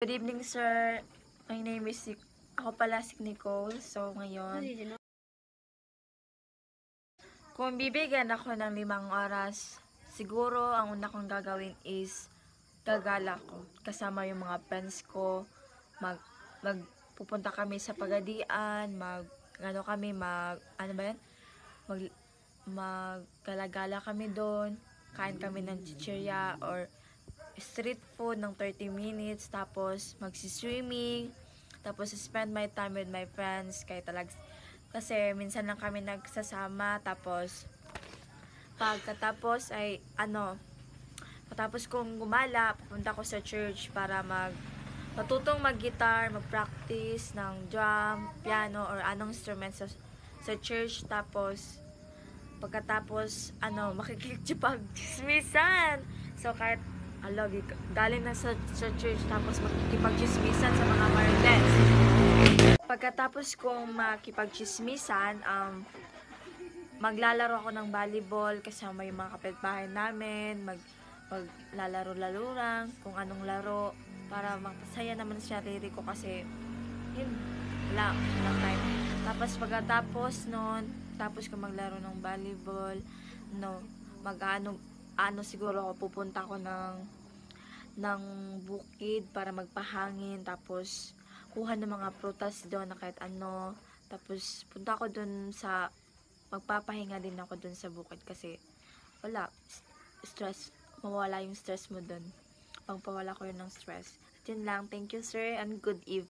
Good evening, sir. My name is ako pala si Nicole. So, ngayon, kung bibigyan ako ng 5 oras, siguro ang una kong gagawin is gagala ko. Kasama yung mga friends ko. Pupunta kami sa Pagadian, ano ba yan? Maggalagala kami doon. Kain kami ng chichirya or street food ng 30 minutes, tapos magsi-swimming, tapos spend my time with my friends, kasi minsan lang kami nagsasama, tapos pagkatapos ay patapos kong gumala, pupunta ko sa church para matutong mag-guitar, mag-practice ng drum, piano, or anong instrument sa church. Tapos pagkatapos makikipag-chismisan. So kahit galing na sa church, tapos makikipag-chismisan sa mga marites. Pagkatapos kong makipag-chismisan, maglalaro ako ng volleyball kasama yung mga kapitbahay namin, maglalaro-laro lang kung anong laro para mapasaya naman sa sarili ko kasi wala time. Tapos pagkatapos nun, tapos kung maglaro ng volleyball, siguro ako pupunta ako ng bukid para magpahangin, tapos kuha ng mga prutas doon na kahit ano, tapos punta ako doon magpapahinga din ako doon sa bukid kasi mawala yung stress mo doon. Magpawala ko yun ng stress. At yun lang, thank you sir and good evening.